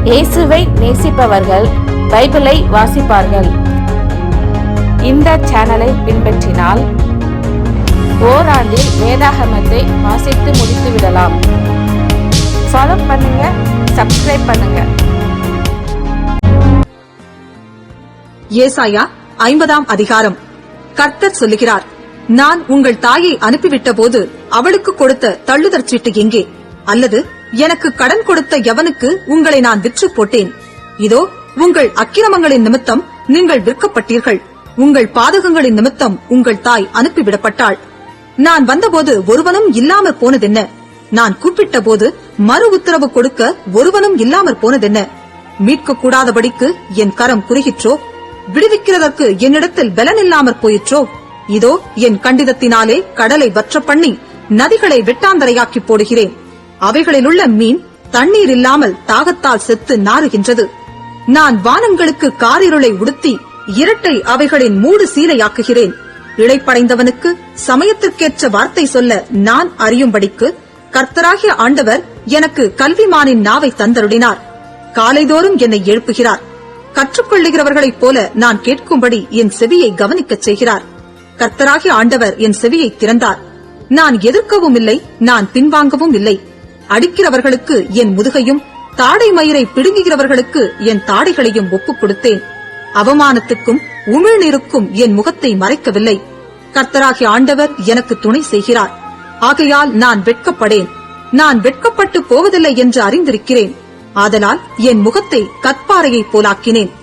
இயேசுவை நேசிப்பவர்கள் பைபிளை வாசிப்பார்கள். இந்த சேனலை பின்பற்றினால் ஓராண்டில் வேதாகமத்தை வாசித்து முடித்து விடலாம். ஃபாலோ பண்ணுங்க, சப்ஸ்கிரைப் பண்ணுங்க. ஏசாயா 50ஆம் அதிகாரம். கர்த்தர் சொல்லுகிறார், நான் உங்கள் தாயை அனுப்பிவிட்ட போது அவளுக்கு கொடுத்த தள்ளுதற் சீட்டு எங்கே? அல்லது எனக்கு கடன் கொடுத்த எவனுக்கு உங்களை நான் விற்று போட்டேன்? இதோ உங்கள் அக்கிரமங்களின் நிமித்தம் நீங்கள் விற்கப்பட்டீர்கள். உங்கள் பாதகங்களின் நிமித்தம் உங்கள் தாய் அனுப்பிவிடப்பட்டாள். நான் வந்தபோது ஒருவனும் இல்லாமற் போனதென்ன? நான் கூப்பிட்ட போது மறு உத்தரவு கொடுக்க ஒருவனும் இல்லாமற் போனதென்ன? மீட்க கூடாதபடிக்கு என் கரம் குறுகிற்றோ? விடுவிக்கிறதற்கு என்னிடத்தில் பலன் இல்லாமற் போயிற்றோ? இதோ என் கண்டிதத்தினாலே கடலை வற்ற பண்ணி நதிகளை வெட்டாந்தரையாக்கி போடுகிறேன். அவைகளிலுள்ள மீன் தண்ணீர் இல்லாமல் தாகத்தால் செத்து நாறுகின்றது. நான் வானங்களுக்கு காரிருளை உடுத்தி இரட்டை அவைகளின் மூடு சீலையாக்குகிறேன். இளைப்படைந்தவனுக்கு சமயத்திற்கேற்ற வார்த்தை சொல்ல நான் அறியும்படிக்கு கர்த்தராகிய ஆண்டவர் எனக்கு கல்விமானின் நாவை தந்தருளினார். காலைதோறும் என்னை எழுப்புகிறார். கற்றுக்கொள்ளுகிறவர்களைப் போல நான் கேட்கும்படி என் செவியை கவனிக்கச் செய்கிறார். கர்த்தராகிய ஆண்டவர் என் செவியை திறந்தார். நான் எதிர்க்கவும் இல்லை, நான் பின்வாங்கவும் இல்லை. அடிக்கிறவர்களுக்கு என் முதுகையும் தாடை மயிரை பிடுங்குகிறவர்களுக்கு என் தாடைகளையும் ஒப்புக் கொடுத்தேன். அவமானத்துக்கும் உமிழ்நீருக்கும் என் முகத்தை மறைக்கவில்லை. கர்த்தராகிய ஆண்டவர் எனக்கு துணை செய்கிறார். ஆகையால் நான் வெட்கப்படேன். நான் வெட்கப்பட்டு போவதில்லை என்று அறிந்திருக்கிறேன். ஆதலால் என் முகத்தை கற்பாறையைப் போலாக்கினேன்.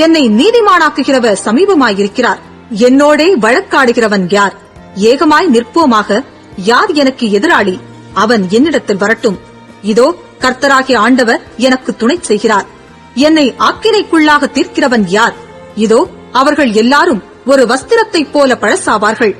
என்னை நீதிமானாக்குகிறவர் சமீபமாயிருக்கிறார். என்னோடே வழக்காடுகிறவன் யார்? ஏகமாய் நிற்போமாக. யார் எனக்கு எதிராளி? அவன் என்னிடத்தில் வரட்டும். இதோ கர்த்தராகிய ஆண்டவர் எனக்கு துணை செய்கிறார். என்னை ஆக்கினைக்குள்ளாக தீர்க்கிறவன் யார்? இதோ அவர்கள் எல்லாரும் ஒரு வஸ்திரத்தைப் போல பழசாவார்கள்.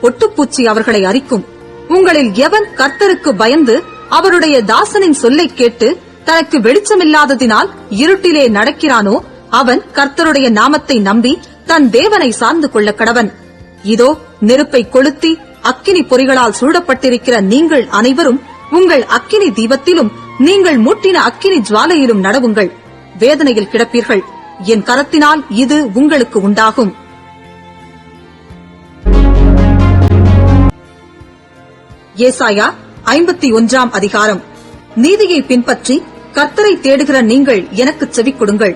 ஒட்டுப்பூச்சி அவர்களை அரிக்கும். உங்களில் எவன் கர்த்தருக்கு பயந்து அவருடைய தாசனின் சொல்லை கேட்டு தனக்கு வெளிச்சமில்லாததினால் இருட்டிலே நடக்கிறானோ அவன் கர்த்தருடைய நாமத்தை நம்பி தன் தேவனை சார்ந்து கொள்ள கடவன். இதோ நெருப்பை கொளுத்தி அக்கினி பொறிகளால் சூழப்பட்டிருக்கிற நீங்கள் அனைவரும் உங்கள் அக்கினி தீபத்திலும் நீங்கள் மூட்டின அக்கினி ஜுவாலையிலும் நடவுங்கள். வேதனையில் கிடப்பீர்கள். என் கரத்தினால் இது உங்களுக்கு உண்டாகும். ஏசாயா 51ஆம் அதிகாரம். நீதியை பின்பற்றி கர்த்தரை தேடுகிற நீங்கள் எனக்கு செவி கொடுங்கள்.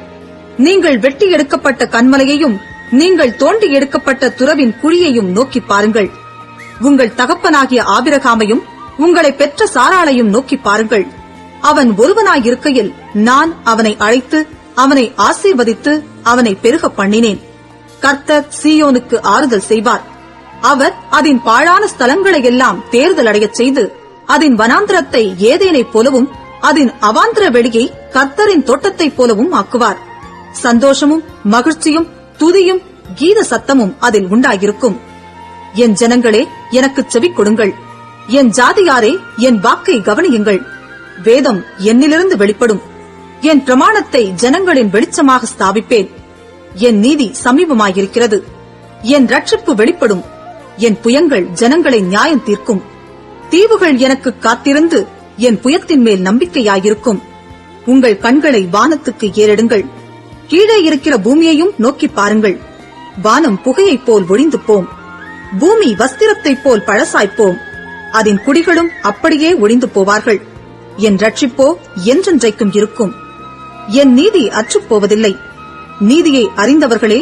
நீங்கள் வெட்டி எடுக்கப்பட்ட கன்மலையையும் நீங்கள் தோண்டி எடுக்கப்பட்ட துறவின் குழியையும் நோக்கி பாருங்கள். உங்கள் தகப்பனாகிய ஆபிரகாமையும் உங்களை பெற்ற சாராளையும் நோக்கி பாருங்கள். அவன் ஒருவனாயிருக்கையில் நான் அவனை அழைத்து அவனை ஆசீர்வதித்து அவனை பெருக பண்ணினேன். கர்த்தர் சீயோனுக்கு ஆறுதல் செய்வார். அவர் அதன் பாழான ஸ்தலங்களை எல்லாம் தேர்தல் அடையச் செய்து அதன் வனாந்திரத்தை ஏதேனைப் போலவும் அதன் அவாந்திர வெளியை கர்த்தரின் தோட்டத்தைப் போலவும் ஆக்குவார். சந்தோஷமும் மகிழ்ச்சியும் துதியும் கீத சத்தமும் அதில் உண்டாயிருக்கும். என் ஜனங்களே எனக்கு செவி கொடுங்கள். என் ஜாதியாரே என் வாக்கை கவனியுங்கள். வேதம் என்னிலிருந்து வெளிப்படும். என் பிரமாணத்தை ஜனங்களின் வெளிச்சமாக ஸ்தாபிப்பேன். என் நீதி சமீபமாயிருக்கிறது. என் ரட்சிப்பு வெளிப்படும். என் புயங்கள் ஜனங்களை நியாயம் தீர்க்கும். தீவுகள் எனக்கு காத்திருந்து என் புயத்தின் மேல் நம்பிக்கையாயிருக்கும். உங்கள் கண்களை வானத்துக்கு ஏறெடுங்கள். கீழே இருக்கிற பூமியையும் நோக்கி பாருங்கள். வானம் புகையைப் போல் ஒழிந்து போம். பூமி வஸ்திரத்தைப் போல் பழசாய்ப்போம். அதன் குடிகளும் அப்படியே ஒழிந்து போவார்கள். என் ரட்சிப்போ என்றென்றைக்கும் இருக்கும். என் நீதி அற்றுப்போவதில்லை. நீதியை அறிந்தவர்களே,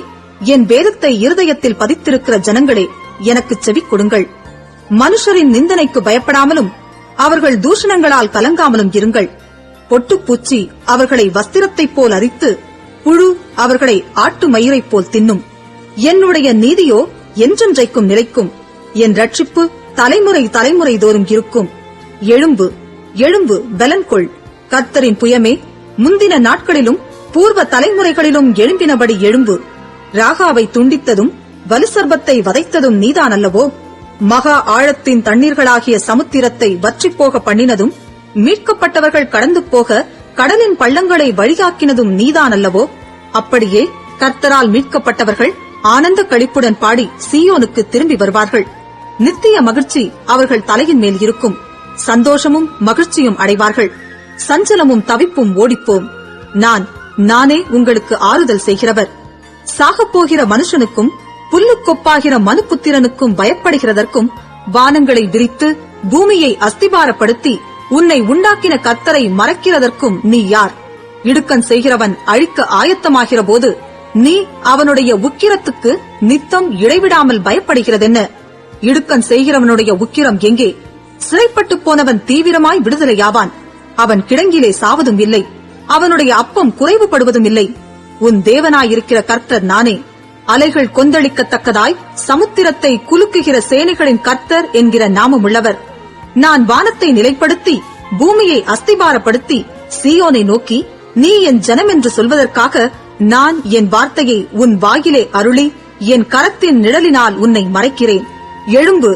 என் வேதத்தை இருதயத்தில் பதித்திருக்கிற ஜனங்களே, எனக்கு செவி கொடுங்கள். மனுஷரின் நிந்தனைக்கு பயப்படாமலும் அவர்கள் தூஷணங்களால் கலங்காமலும் இருங்கள். பொட்டுப்பூச்சி அவர்களை வஸ்திரத்தைப் போல் அரித்து புழு அவர்களை ஆட்டு மயிரைப் போல் தின்னும். என்னுடைய நீதியோ என்றென்றைக்கும் நிலைக்கும். என் ரட்சிப்பு தலைமுறை தலைமுறை தோறும் இருக்கும். எழும்பு எழும்பு, பலன் கொள். கர்த்தரின் புயமே, முந்தின நாட்களிலும் பூர்வ தலைமுறைகளிலும் எழும்பினபடி எழும்பு. ராகாவை துண்டித்ததும் வலுசர்பத்தை வதைத்ததும் நீதான் அல்லவோ? மகா ஆழத்தின் தண்ணீர்களாகிய சமுத்திரத்தை வற்றிப்போக பண்ணினதும் மீட்கப்பட்டவர்கள் கடந்து போக கடலின் பள்ளங்களை வழிகாக்கினதும் நீதான் அல்லவோ? அப்படியே கர்த்தரால் மீட்கப்பட்டவர்கள் ஆனந்த களிப்புடன் பாடி சீயோனுக்கு திரும்பி வருவார்கள். நித்திய மகிழ்ச்சி அவர்கள் தலையின் மேல் இருக்கும். சந்தோஷமும் மகிழ்ச்சியும் அடைவார்கள். சஞ்சலமும் தவிப்பும் ஓடிப்போம். நானே உங்களுக்கு ஆறுதல் செய்கிறவர். சாகப் போகிற மனுஷனுக்கும் புல்லுக்கொப்பாகிற மனுபுத்திரனுக்கும் பயப்படுகிறதற்கும் வானங்களை விரித்து பூமியை அஸ்திபாரப்படுத்தி உன்னை உண்டாக்கின கர்த்தரை மறக்கிறதற்கும் நீ யார்? இடுக்கண் செய்கிறவன் அழிக்க ஆயத்தமாகிற போது நீ அவனுடைய உக்கிரத்துக்கு நித்தம் இடைவிடாமல் பயப்படுகிறதென்ன? இடுக்கண் செய்கிறவனுடைய உக்கிரம் எங்கே? சிறைப்பட்டு போனவன் தீவிரமாய் விடுதலையாவான். அவன் கிடங்கிலே சாவதும் இல்லை, அவனுடைய அப்பம் குறைவுபடுவதும் இல்லை. உன் தேவனாயிருக்கிற கர்த்தர் நானே. அலைகள் கொந்தளிக்கத்தக்கதாய் சமுத்திரத்தை குலுக்குகிற சேனைகளின் கர்த்தர் என்கிற நாமமுள்ளவர். நான் வானத்தை நிலைப்படுத்தி பூமியை அஸ்திபாரப்படுத்தி சீயோனை நோக்கி நீ என் ஜனம் என்று சொல்வதற்காக நான் என் வார்த்தையை உன் வாயிலே அருளி என் கரத்தின் நிழலினால் உன்னை மறைக்கிறேன். எழும்பு,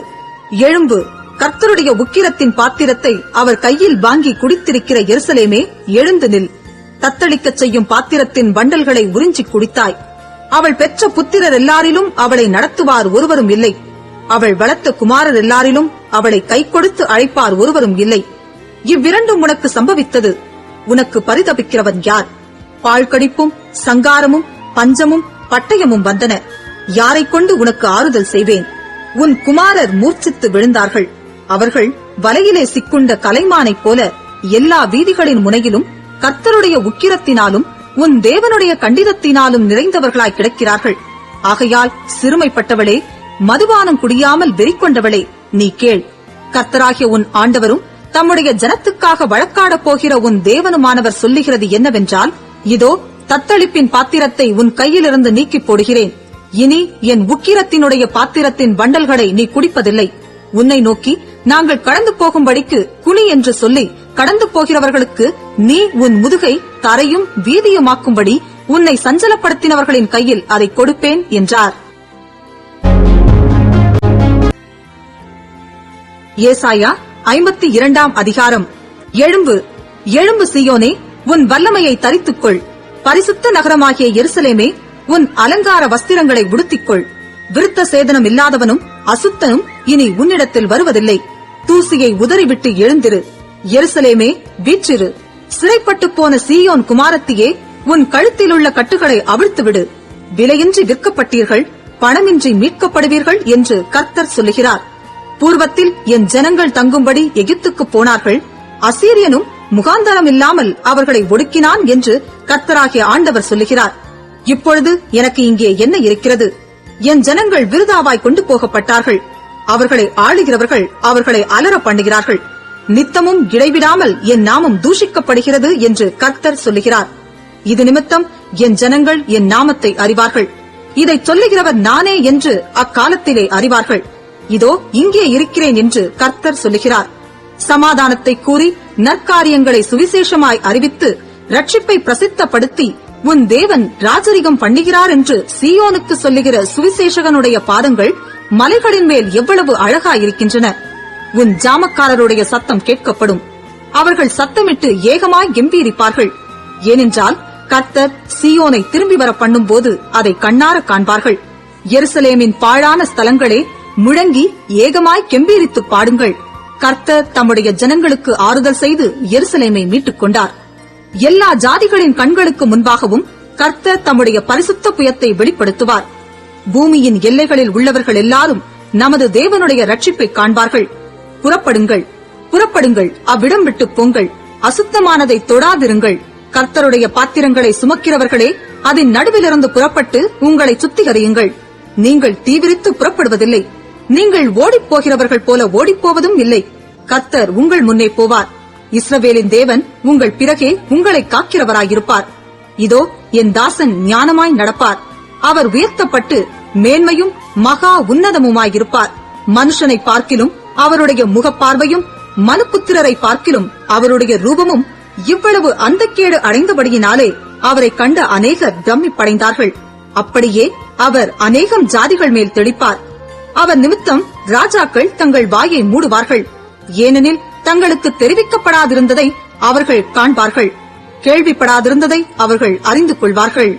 எழும்பு, கர்த்தருடைய உக்கிரத்தின் பாத்திரத்தை அவர் கையில் வாங்கி குடித்திருக்கிற எருசலேமே, எழுந்து நில். தத்தளிக்கச் செய்யும் பாத்திரத்தின் வண்டல்களை உறிஞ்சி குடித்தாய். அவள் பெற்ற புத்திரர் எல்லாரிலும் அவளை நடத்துவார் ஒருவரும் இல்லை. அவள் வளர்த்த குமாரர் எல்லாரிலும் அவளை கை கொடுத்து அழைப்பார் ஒருவரும் இல்லை. இவ்விரண்டும் உனக்கு சம்பவித்தது. உனக்கு பரிதபிக்கிறவன் யார்? பாழ்கடிப்பும் சங்காரமும் பஞ்சமும் பட்டயமும் வந்தன. யாரை கொண்டு உனக்கு ஆறுதல் செய்வேன்? உன் குமாரர் மூர்ச்சித்து விழுந்தார்கள். அவர்கள் வலையிலே சிக்குண்ட கலைமானைப் போல எல்லா வீதிகளின் முனையிலும் கர்த்தருடைய உக்கிரத்தினாலும் உன் தேவனுடைய கண்டிதத்தினாலும் நிறைந்தவர்களாய் கிடக்கிறார்கள். ஆகையால் சிறுமைப்பட்டவளே, மதுபானம் குடியாமல் வெறிக்கொண்டவளே, நீ கேள். கர்த்தராகிய உன் ஆண்டவரும் தம்முடைய ஜனத்துக்காக வழக்காடப் போகிற உன் தேவனுமானவர் சொல்லுகிறது என்னவென்றால், இதோ தத்தளிப்பின் பாத்திரத்தை உன் கையிலிருந்து நீக்கிப் போடுகிறேன். இனி என் உக்கிரத்தினுடைய பாத்திரத்தின் வண்டல்களை நீ குடிப்பதில்லை. உன்னை நோக்கி நாங்கள் கடந்து போகும்படிக்கு குனி என்று சொல்லி கடந்து போகிறவர்களுக்கு நீ உன் முதுகை தரையும் வீதியுமாக்கும்படி உன்னை சஞ்சலப்படுத்தினவர்களின் கையில் அதை கொடுப்பேன் என்றார். ஏசாயா 52 அதிகாரம். எழும்பு, எழும்பு சீயோனே, உன் வல்லமையை தரித்துக்கொள். பரிசுத்த நகரமாகிய எருசலேமே, உன் அலங்கார வஸ்திரங்களை உடுத்திக்கொள். விருத்த சேதனம் இல்லாதவனும் அசுத்தனும் இனி உன்னிடத்தில் வருவதில்லை. தூசியை உதறிவிட்டு எழுந்திரு. எருசலேமே, வீற்றிரு. சிறைப்பட்டு போன சீயோன் குமாரத்தியே, உன் கழுத்திலுள்ள கட்டுகளை அவிழ்த்துவிடு. விலையின்றி விற்கப்பட்டீர்கள், பணமின்றி மீட்கப்படுவீர்கள் என்று கர்த்தர் சொல்லுகிறார். பூர்வத்தில் என் ஜனங்கள் தங்கும்படி எகிப்துக்கு போனார்கள். அசீரியனும் முகாந்தரம் இல்லாமல் அவர்களை ஒடுக்கினான் என்று கர்த்தராகிய ஆண்டவர் சொல்லுகிறார். இப்பொழுது எனக்கு இங்கே என்ன இருக்கிறது? என் ஜனங்கள் விருதாவாய் கொண்டு போகப்பட்டார்கள். அவர்களை ஆளுகிறவர்கள் அவர்களை அலற பண்ணுகிறார்கள். நித்தமும் இடைவிடாமல் என் நாமம் தூஷிக்கப்படுகிறது என்று கர்த்தர் சொல்லுகிறார். இது நிமித்தம் என் ஜனங்கள் என் நாமத்தை அறிவார்கள். இதை சொல்லுகிறவர் நானே என்று அக்காலத்திலே அறிவார்கள். இதோ இங்கே இருக்கிறேன் என்று கர்த்தர் சொல்லுகிறார். சமாதானத்தை கூறி நற்காரியங்களை சுவிசேஷமாய் அறிவித்து ரட்சிப்பை பிரசித்தப்படுத்தி உன் தேவன் ராஜரிகம் பண்ணுகிறார் என்று சீயோனுக்கு சொல்லுகிற சுவிசேஷகனுடைய பாதங்கள் மலைகளின் மேல் எவ்வளவு அழகாயிருக்கின்றன. உன் ஜாமக்காரருடைய சத்தம் கேட்கப்படும். அவர்கள் சத்தமிட்டு ஏகமாய் கெம்பீரிப்பார்கள். ஏனென்றால் கர்த்தர் சீயோனை திரும்பி வர பண்ணும் போது அதை கண்ணார காண்பார்கள். எருசலேமின் பாழான ஸ்தலங்களே, முழங்கி ஏகமாய் கெம்பீரித்து பாடுங்கள். கர்த்தர் தம்முடைய ஜனங்களுக்கு ஆறுதல் செய்து எருசலேமை மீட்டுக் கொண்டார். எல்லா ஜாதிகளின் கண்களுக்கு முன்பாகவும் கர்த்தர் தம்முடைய பரிசுத்த புயத்தை வெளிப்படுத்துவார். பூமியின் எல்லைகளில் உள்ளவர்கள் எல்லாரும் நமது தேவனுடைய ரட்சிப்பை காண்பார்கள். புறப்படுங்கள், புறப்படுங்கள், அவ்விடம் விட்டு போங்கள். அசுத்தமானதை தொடாதிருங்கள். கர்த்தருடைய பாத்திரங்களை சுமக்கிறவர்களே, அதன் நடுவிலிருந்து புறப்பட்டு உங்களை சுத்திகரியுங்கள். நீங்கள் தீவிரித்து புறப்படுவதில்லை. நீங்கள் ஓடிப்போகிறவர்கள் போல ஓடிப்போவதும் இல்லை. கர்த்தர் உங்கள் முன்னே போவார். இஸ்ரவேலின் தேவன் உங்கள் பிறகே உங்களை காக்கிறவராயிருப்பார். இதோ என் தாசன் ஞானமாய் நடப்பார். அவர் உயர்த்தப்பட்டு மேன்மையும் மகா உன்னதமுமாயிருப்பார். மனுஷனை பார்க்கிலும் அவருடைய முகப்பார்வையும் மனுபுத்திரரை பார்க்கிலும் அவருடைய ரூபமும் இவ்வளவு அந்தக்கேடு அடைந்தபடியினாலே அவரை கண்ட அநேகர் பிரமிப்படைந்தார்கள். அப்படியே அவர் அநேகம் ஜாதிகள் மேல் தெளிப்பார். அவர் நிமித்தம் ராஜாக்கள் தங்கள் வாயை மூடுவார்கள். ஏனெனில் தங்களுக்கு தெரிவிக்கப்படாதிருந்ததை அவர்கள் காண்பார்கள், கேள்விப்படாதிருந்ததை அவர்கள் அறிந்து கொள்வார்கள்.